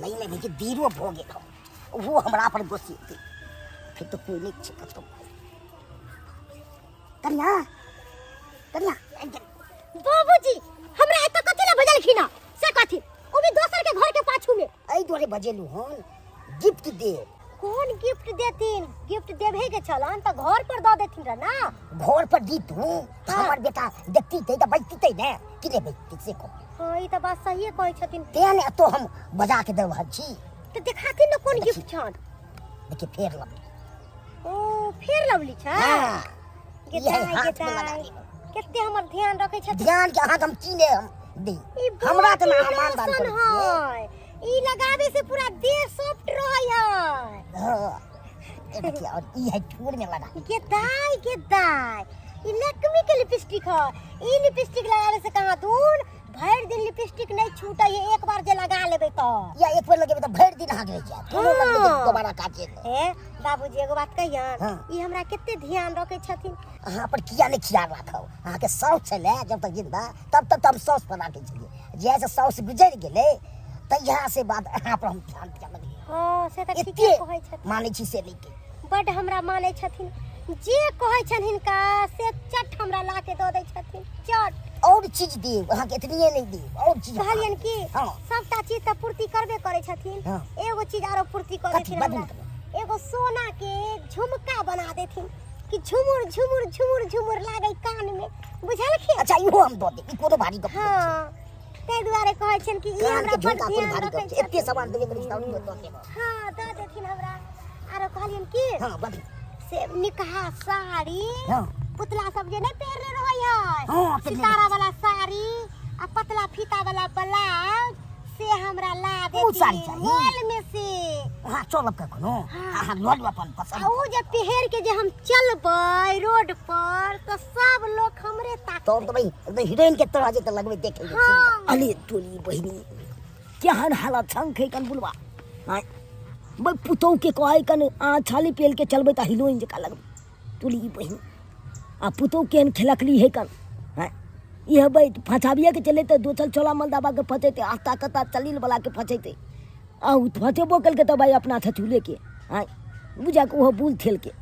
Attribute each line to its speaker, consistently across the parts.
Speaker 1: नहीं नहीं कि दीरो भोगे वो हमरा पर गुस्से थी फिर तो कोई नहीं छिका तो कन्या कन्या
Speaker 2: बाबूजी हमरा एत कथि ला बजलखिन से कथि ओ भी दोसर के घर के पाछू में
Speaker 1: आई तोरे बजेलू हन गिफ्ट दे
Speaker 2: कौन गिफ्ट देथिन गिफ्ट देबे के छलन त घर पर द देथिन रे ना
Speaker 1: घर पर दी तू हमर बेटा देखती ते त बैठती ते ने कि ले बैठती से को
Speaker 2: हां ई त बात सही कहै छथिन
Speaker 1: तेने तो हम बजा के देब छी
Speaker 2: त देखाथिन न कोन गिफ्ट छन
Speaker 1: देखि फेर लब
Speaker 2: ओ फेर लवली छ
Speaker 1: हां
Speaker 2: ये हाथ में लगा ली केते हमर ध्यान रखै छथिन
Speaker 1: ध्यान के हाथ हम चीने हम दी हमरा त ना ईमानदार कर
Speaker 2: है ई लगावे से पूरा देह सॉफ्ट रहै है
Speaker 1: हां ए देखिए और ई है ठोर में लगा
Speaker 2: के दाई ई लक्ष्मी के लिपस्टिक है ई लिपस्टिक लगावे से कहां दूर भर दिन लिपस्टिक नहीं छूटा ये एक बार जे लगा लेबे तो
Speaker 1: या एक बार लगेबे त भर दिन हागे जा कोनो लगे दोबारा काटे
Speaker 2: ए बाबूजी एगो बात कहियन ई हमरा केते ध्यान रखे छथिन
Speaker 1: अहाँ पर किया नहीं खियाल रखो अहाँ के सौस छले जब तक जिंदा तब तक हम सौस पर राखे छलिए जैसे सौस गुजर गेले त यहाँ से बाद अहाँ पर हम ध्यान दिया लगे
Speaker 2: हां से त ठीके कहै छथिन
Speaker 1: मानै छी से लेके
Speaker 2: बड हमरा मानै छथिन जे कहै छन हिनका से चट हमरा ला के द दै छथिन चट
Speaker 1: और चीज दी अहाँ के इतनी नहीं दी और चीज
Speaker 2: कहलियन की
Speaker 1: हां
Speaker 2: सबटा चीज त पूर्ति करबे करे छथिन एगो चीज आरो पूर्ति करे छथिन हमरा एगो सोना के झुमका बना देथिन कि झुमुर झुमुर झुमुर झुमुर लागे कान में बुझलखिन
Speaker 1: अच्छा इहो हम दो दे ई कोनो भारी गप
Speaker 2: हां ते दुआरे कहै छन कि ई हमरा पर ध्यान रखे
Speaker 1: छे एते सामान देबे करी साउनी दो दे
Speaker 2: हां द देथिन हमरा आरो कहलियन की
Speaker 1: हां बड़ी
Speaker 2: से निकाह साड़ी
Speaker 1: हां
Speaker 2: पुतला सब जे नहीं पहनले रहै है सितारा वाला साड़ी आ पतला फीता वाला ब्लाउज से हमरा ला देती मॉल में से
Speaker 1: हां चलब का कोनो हां लोड अपन पसंद
Speaker 2: आ उ जे पहर के जे हम चलबै रोड पर तो सब लोग हमरे ताक
Speaker 1: तो भाई एकदम हीरोइन के तरह जे लगबे देखे अली टोली बहिनी केहन हालत छन खे कन बुलवा हां बे पुतौ के कहै कन आ छाली पेल के चलबै त हीरोइन जका लगबे टोली बहिनी आ पुतौ केहन खेलकली है कन हां ये भाई फसाबिया के चले तो दो चल छोला मल दबा के फसेते आस्ता कता चलील वाला के फसेते आ फसेबो कल के तो भाई अपना छचुले के हां बुझा के वो बुल थेल के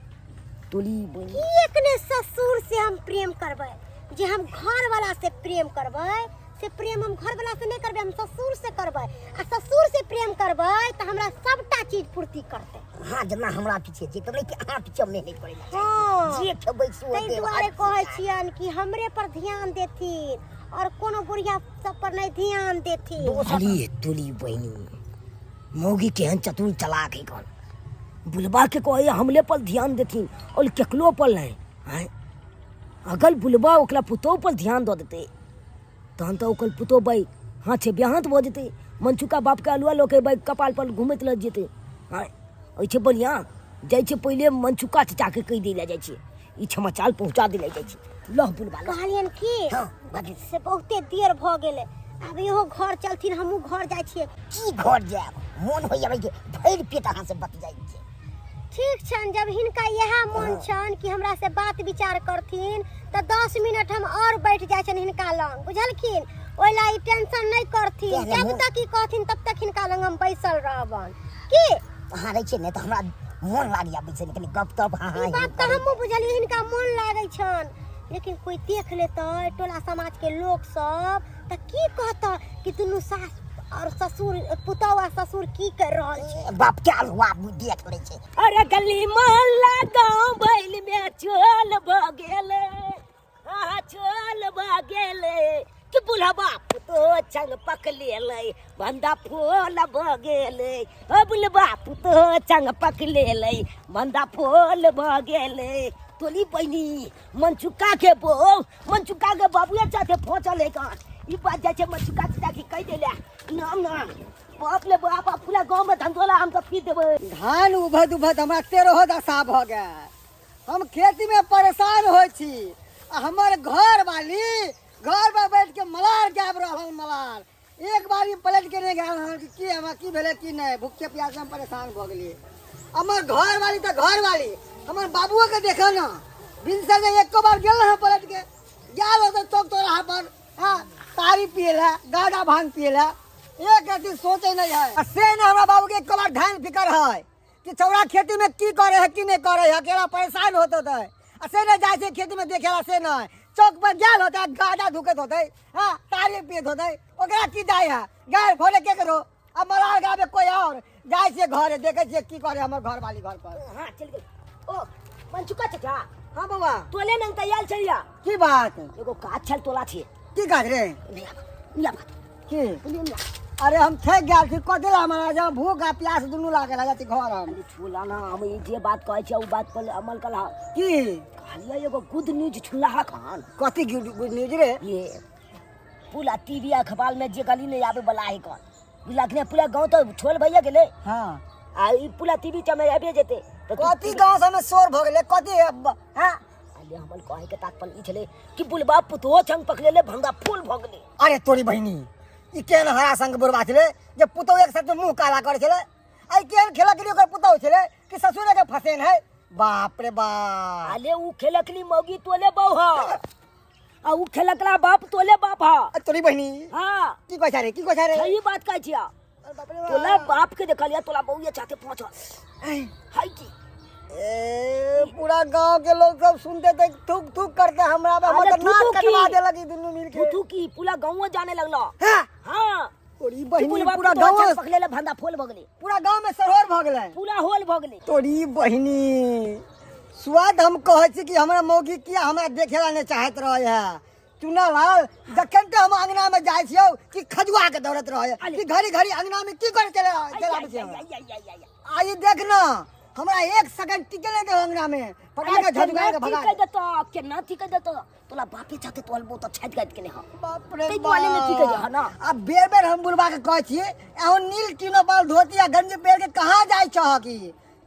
Speaker 1: टोली बहिनी
Speaker 2: की एकने ससुर से हम प्रेम करबै जे हम घर वाला से प्रेम करबै से प्रेम हम घर वाला से नहीं करबै हम ससुर से करबै आ ससुर से प्रेम करबै त हमरा सबटा चीज पूर्ति करते
Speaker 1: हां जना हमरा पीछे जे त नहीं कि अहाँ पीछे में नहीं पड़े
Speaker 2: हां
Speaker 1: जे खबै सो
Speaker 2: दे दुआरे कहै छियन कि हमरे पर ध्यान देथिन और कोनो बुढ़िया सब पर नहीं ध्यान देथिन
Speaker 1: अली टोली बहिनी मौगी केहन चतुर चालाक है कौन बुलबा के कोई हमले पर ध्यान देथिन और केकलो पर नहीं हैं अगर बुलबा ओकला पुतो पर ध्यान दो देते तहन तो ओकल पुतो भाई हां छे ब्याहत भ जेते मनचुका बाप के अलुआ लोके भाई कपाल पर घुमत लग जेते हां ओइ छे बढ़िया जाय छे पहिले मनचुका चाचा के कह देला जाय छे ई समाचार पहुंचा देला जाय छे लह बुलबा
Speaker 2: कहलियन की
Speaker 1: हां बाकी
Speaker 2: से बहुते देर भ गेले अब इहो घर चलथिन हमहु घर जाय छिए
Speaker 1: की घर जाब मन होय आबै के भैर पेट अहाँ से बत जाय छे
Speaker 2: ठीक छन जब हिनका यह मन छन कि हमरा से बात विचार करथिन त 10 मिनट हम और बैठ जाय छन हिनका लंग बुझलखिन ओइला ई टेंशन नहीं करथिन जब तक ई कहथिन तब तक हिनका लंग हम बैसल रहबन की
Speaker 1: अहाँ रह छे ने त हमरा मन लागी आबै छे कनी गप तप हां
Speaker 2: ई बात त हमहु बुझलिए हिनका मन लागै छन लेकिन कोई देख लेतै टोला समाज के लोग सब त की कहता कि दुनु सास और ससुर पुतौआ ससुर की कर रहल छे
Speaker 1: बाप क्या हुआ देख ले छे
Speaker 3: अरे गली मोहल्ला गांव बैल में चोल भ गेले आ चोल भ गेले कि बुढ़वा पुतो चंग पक लेले बंदा फूल भ गेले ओ बुढ़वा पुतो चंग पक लेले बंदा फूल भ गेले तोली बहिनी मनचुका के बाबुया चाहे पहुंचले का ई बात जाय छे मनचुका चाचा की कह देले नाम ना बाप ले बाप पूरा गांव में धंधोला हम तो पी देबे
Speaker 4: धान उभद उभद हमरा 13 दशा भ गेल हम खेती में परेशान होय छी आ हमर घर वाली घर में बैठ के मलार गाब रहल मलार एक बारी पलट के नहीं गए कि हम की भेले कि नहीं भूखे प्यास में परेशान भ गेलिए हमर घर वाली तो घर वाली हमर बाबुओ के देखा ना बिन से एक बार गेल है पलट के गेल हो तो चौक तो रहा पर हां तारी पिएला गाड़ा भांग पिएला एक रति सोचे नहीं है आ से ने हमरा बाबू के एक बार ध्यान फिकर है कि छौड़ा खेती में की करे है कि नहीं करे है अकेला परेशान होते थे आ से ने जाय से खेती में देखेला से नहीं चौक पर गेल होता गाजा धुकत होते हां तारी पीत होते ओकरा की जाय है गाय भोले के करो अब मलार गावे कोई और जाय से घरे देखे छे की करे हमर घर वाली घर पर
Speaker 3: हां चल गई ओ मंचुका चाचा
Speaker 4: हां बाबा
Speaker 3: तोले नंग तैयार छलिया
Speaker 4: की बात
Speaker 3: एगो काज छल तोला छे
Speaker 4: की काज रे
Speaker 3: लिया बात
Speaker 4: की
Speaker 3: लिया
Speaker 4: अरे हम थक गेल छी कते हमारा जब भूख आ प्यास दुनू लागे लागत घर हम
Speaker 3: छुला ना हम ई जे बात कहै छै उ बात पर अमल कला
Speaker 4: की
Speaker 3: खालिया एगो गुड न्यूज छुला खान
Speaker 4: कथी गुड न्यूज रे
Speaker 3: ये पूरा टीवी अखबार में जे गली नहीं आवे वाला है कौन बुझलखने पूरा गांव तो छोल भैया गेले
Speaker 4: हां
Speaker 3: आ ई पूरा टीवी में आबे जेते तो
Speaker 4: कथी गांव सब में शोर भ गेले कथी हां
Speaker 3: अले हमल कहे के तात्पर्य ई छले कि बुलबा पुतो छंग पकड़ले भंगा फूल भ गेले
Speaker 4: अरे तोरी बहिनी ई केन हरा संग बुरबा छले जे पुतो एक साथ मुंह काला कर छले आई केन खेला के ओकर पुतो छले कि ससुरे के फसेन है बाप रे बाप
Speaker 3: अले उ खेलकली मौगी तोले बहु आ उ खेलकला बाप तोले बाप हा
Speaker 4: तोरी बहिनी
Speaker 3: हां
Speaker 4: की कहै रे की कहै रे
Speaker 3: सही बात कहै छिया
Speaker 4: बाप रे
Speaker 3: तोला बाप के देखलिया तोला बहुए चाहते पहुंच हाय की
Speaker 4: ए पूरा गांव के लोग सब सुनते थे थूक थूक करते हमरा पे
Speaker 3: अरे
Speaker 4: मतलब नाक
Speaker 3: थूक
Speaker 4: कटवा
Speaker 3: की?
Speaker 4: दे लगी दुनू मिल के
Speaker 3: तू की पूरा गांव जाने लगला
Speaker 4: हां
Speaker 3: हां
Speaker 4: तोरी बहिनी पूरा गांव
Speaker 3: पकड़ले भंगा फूल भ गेले
Speaker 4: पूरा गांव में सरहोर भ गेलै
Speaker 3: पूरा होल भ गेले
Speaker 4: तोरी बहिनी स्वाद हम कहै छी कि हमरा मौगी किया हमरा देखेला नहीं चाहत रहे है चुना लाल जखन ते हम अंगना में जाय छियौ कि खजुआ के दौड़त रहे कि घड़ी घड़ी अंगना में की करे चला छियौ आई देखना हमरा एक सेकंड टिके नहीं दे अंगना में पटाके झटका के भगा
Speaker 3: ठीक देतो केना ठीक देतो तोला बापे चाहते तोल बहुत अच्छा गाइत के ने हा
Speaker 4: बाप रे
Speaker 3: तै वाले में ठीक है ना
Speaker 4: अब बेर बेर हम बुलवा के कहै छी एहो नील टीनो पर धोतिया गंज पेड़ के कहां जाय छह की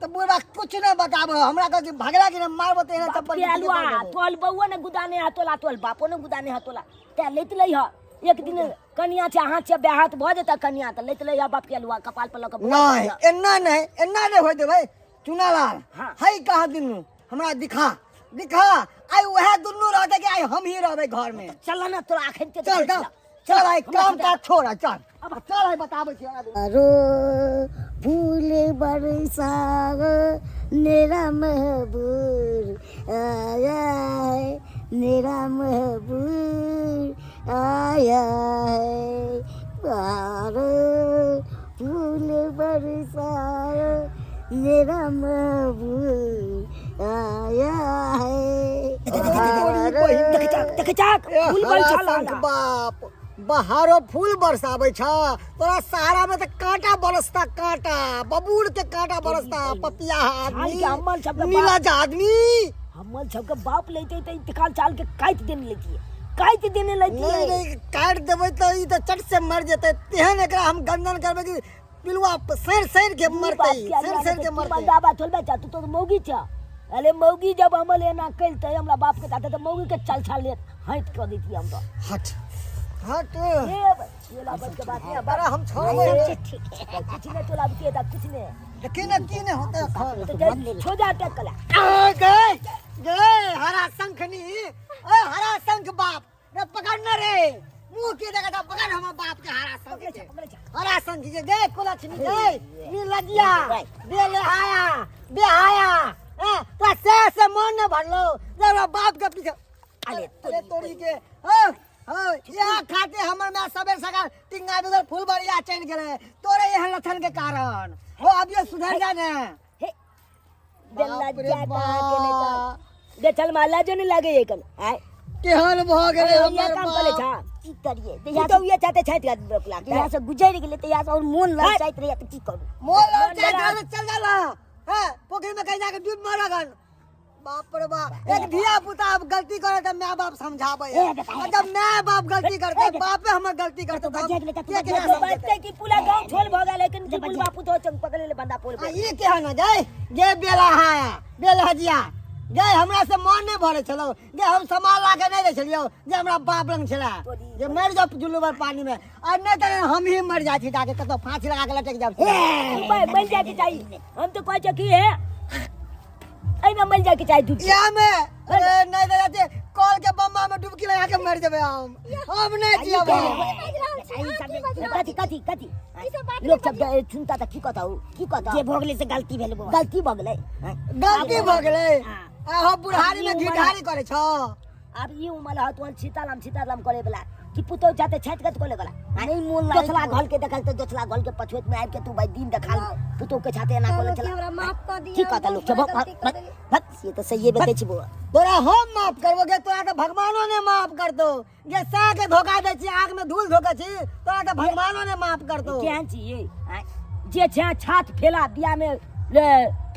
Speaker 4: तो बुलवा कुछ न बताबो हमरा कह कि भगला के मारबो ते चप्पल
Speaker 3: पेलवा तोल बउआ ने गुदाने हा तोला तोल बापो ने गुदाने हा तोला ते लेत लई हा एक दिन कन्या छे हाथ से ब्याहत भ जेता कन्या त लेत लई हा बाप पेलवा कपाल पर लक
Speaker 4: नहीं एन्ना नहीं होय देबै चुनालाल
Speaker 3: हाँ।
Speaker 4: हई कहा दुनू हमरा दिखा आई वह दुनू रहते कि आई हम ही रहबै घर में
Speaker 3: चल ना तोरा आखन के
Speaker 4: चल चल आई काम का छोड़ चल अब चल आई बताबै छी
Speaker 1: रो फूल बरसाव मेरा महबूब आया है मेरा महबूब आया है बारो फूल बरसाव मेरा महबूब आया है
Speaker 3: देख चाक फूल बल चला
Speaker 4: बाप बहारो फूल बरसाबै छ तोरा सहारा में त कांटा बरसता कांटा बबूल के कांटा बरसता पपिया आदमी नीलाज आदमी
Speaker 3: हमल सबके बाप लेते त इंतकाल चाल के काट देने लगी
Speaker 4: नहीं काट देबै त ई त चट से मर जेतै तेहन एकरा हम गंदन करबै कि पिलुआ सैर के मरतै सैर के मरतै
Speaker 3: बाबा चलबे चा तू तो मौगी छ अरे मौगी जब हमल एना कइलते हमरा बाप के साथे त मौगी के चाल चाल ले हट कर देती हम तो
Speaker 4: हट
Speaker 3: ये बस के बात नहीं
Speaker 4: बड़ा हम छोड़बै
Speaker 3: कुछ नहीं तोला के ता कुछ नहीं
Speaker 4: लेकिन की ने होता खर
Speaker 3: तो छोजा टक कला
Speaker 4: गए हरा शंखनी ओ हरा शंख बाप रे पकड़ न रे मुंह के देखा पकड़ हम बाप के हरा शंख के गए कुलछनी गए नी लजिया बेहाया तो से मन न भरलो जरा बाप के पीछे अरे तोरी के यहाँ खाते हमर में सबेर सकाल टिंगा उधर फूल बढ़िया चल गेले तोरे यहाँ लथन के कारण हो अब ये सुधर जा ने
Speaker 3: जल्ला जाता के नहीं दे चल माला जो नहीं लागे ये कल आए
Speaker 4: केहन भ गेले
Speaker 3: ये
Speaker 4: हमर
Speaker 3: काम करे छा
Speaker 1: की करिए
Speaker 3: तू तो ये चाहते छात का रोक लागता
Speaker 1: यहाँ से गुजर गेले तो यहाँ से और मोन लग जाइत रहे तो की करू
Speaker 4: मोल लग चल जाला है पोखरी में कहीं जाके डूब मरगन बाप रे बाप एक धिया पुता अब गलती करे तो माँ बाप समझावे जब माँ बाप गलती करते बापे हमर गलती करते
Speaker 3: बच्चे की पूरा गांव छोड़ भगा लेकिन की पुल बापू तो चंग पकड़ ले बंदा पोल
Speaker 4: ये क्या न जाए जे बेला हाया बेला हजिया गए हमरा से मन नहीं भरे छलो जे हम संभाल ला के नहीं दे छलियो जे हमरा बाप लंग छला जे मर जाओ जुलूबर पानी में और नहीं तो हम ही मर जाती जाके कतो फांसी लगा के लटक जाब
Speaker 3: मर जाके चाहिए हम तो कह की है आई में मर जाके चाहिए तू
Speaker 4: या में अरे नहीं दे जाते कॉल के बम्बा में डुबकी लगा के मर जेबे हम नहीं जियब
Speaker 1: कथी कथी कथी
Speaker 2: ई सब बात
Speaker 1: लोग सब सुनता था की कहता
Speaker 3: जे भोगले से गलती भेल बउआ
Speaker 1: गलती भ गेलै
Speaker 4: गलती भ गेलै आहो बुढ़ारी में घिढारी करे छ
Speaker 1: अब ई उमल ह तो सीताराम करे वाला कि पुतो जाते छटकत कोले वाला
Speaker 3: नहीं मोन
Speaker 1: दोसला घल के देखल तो दोसला घल के पछुत में आब के तू भाई दिन देखल पुतो के छाते ना कोले चला
Speaker 2: हमरा माफ कर दिया
Speaker 1: की कहता लोग सब भक ये तो सही बते छी बुआ
Speaker 4: तोरा हम माफ करबोगे तोरा तो भगवानो ने माफ कर दो ये सा के धोखा दे छी आग में धूल धोके छी तोरा तो भगवानो ने माफ कर दो
Speaker 1: केहन छी ये जे छा छात फेला बिया में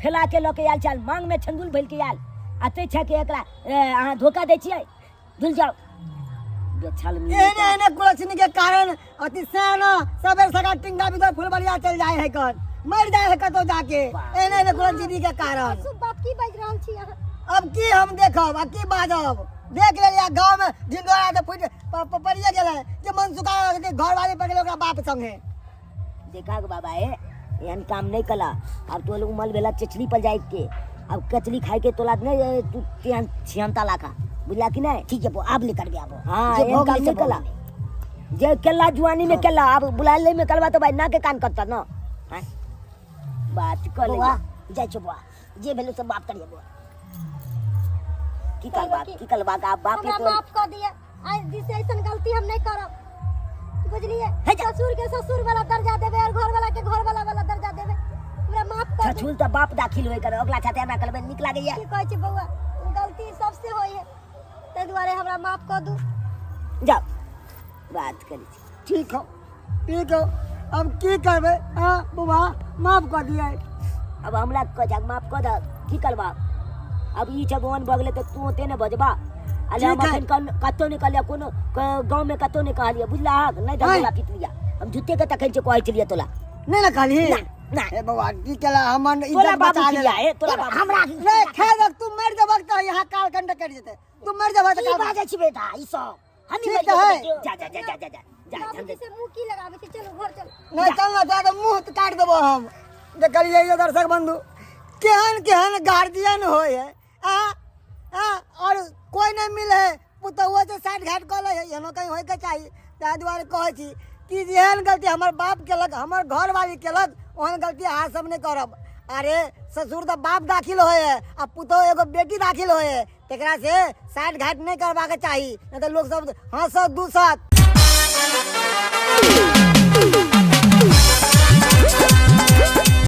Speaker 1: फेला के लोके आल चाल मांग में छंदुल भइल के आल आ ते छा के एकरा अहाँ धोखा दे छियै धुल जाओ बेछल में
Speaker 4: एने कुलछनी के कारण अति साना सबेर सका टिंगा भीतर फुलबरिया चल जाए है कन मर जाए है कतो जाके एने कुलछनी के कारण
Speaker 2: सब बात की बाज रहल छी अहाँ
Speaker 4: अब की हम देखब अब की बाजब देख लेलिया गांव में ढिंडोरा से फुट पड़िए गेलै जे मन सुखा के घर वाली पकड़े ओकरा बाप संगे
Speaker 1: देखा के बाबा है एहन काम नहीं कला अब तो उमल बेला चचली पर जाए के अब कचली खाए के तोला नहीं तू तेहन छियंता लाखा बुझला कि नहीं
Speaker 3: ठीक है बउआ अब लेकर गया बउआ
Speaker 1: हाँ
Speaker 3: जे
Speaker 1: एहन
Speaker 3: भोगले
Speaker 1: काम
Speaker 3: से
Speaker 1: नहीं कला
Speaker 3: भोगले।
Speaker 1: जे केला जुआनी में केला अब बुलाले में करवा तो भाई ना के कान करता ना हाँ? बात कर ले
Speaker 3: बउआ जाय छो बउआ जे भेलो सब माफ करिए बउआ
Speaker 1: की करवा का बाप
Speaker 2: हमरा
Speaker 1: ये
Speaker 2: माफ कर दिया आज दिस ऐसन गलती हम नहीं करब बुझलिए
Speaker 1: है जा।
Speaker 2: ससुर के ससुर वाला दर्जा देबे और घर वाला के घर वाला दर्जा देबे हमरा माफ कर दे
Speaker 1: छछुल तो बाप दाखिल होई कर अगला छाते ना करबे निक लागे या
Speaker 2: की कहै छी बउआ गलती सबसे होई है ताहि दुआरे हमरा माफ कर दू
Speaker 1: जाओ बात करी
Speaker 4: ठीक हो अब की करबे हां बुआ माफ कर दिए
Speaker 1: अब हमरा कह माफ कर द की करबा अब ई जगवन बगले तो तू ओते ने बजबा अले हम
Speaker 4: ठीक है।
Speaker 1: अखन कतो ने कहलिया कोनो गांव में कतो ने कहलिया बुझला नहीं धमला पिटलिया हम झूठे के तखन से कहै छलिया तोला
Speaker 4: नहीं ना खाली
Speaker 1: ना
Speaker 4: ए बुआ की केला हमन
Speaker 1: तोला
Speaker 4: इज्जत
Speaker 1: बाबू
Speaker 4: बचा
Speaker 1: किया
Speaker 4: ले
Speaker 1: है तोला बाबू
Speaker 3: हमरा
Speaker 4: रे खेद तू मर जब तो यहाँ काल कंड कर जेते तू मर जब
Speaker 3: की
Speaker 4: तो
Speaker 3: बाजे छी बेटा ई सब हनी
Speaker 4: ठीक
Speaker 3: मर
Speaker 4: है।
Speaker 3: गयो
Speaker 1: जा जा जा जा जा जा जा
Speaker 2: बाबूजी से मुंह की लगावे छी चलो घर चलो
Speaker 4: नहीं चलना तो मुंह काट देबो हम देखलिए ये दर्शक बंधु केहन गार्जियन होय है आ और कोई नहीं मिले पुतहुआ से साइड घाट कल है एनो कहीं होय के चाहिए ताहि दुआरे कहै छी कि जेहन गलती हमर बाप केलक हमर घर वाली केलक ओहन गलती अहाँ सब नहीं करब अरे ससुर तो बाप दाखिल होय है आ पुतहु एगो बेटी दाखिल होय है तेकरा से साइड घाट नहीं करबा के चाहिए नहीं तो लोग सब हंसत दूसत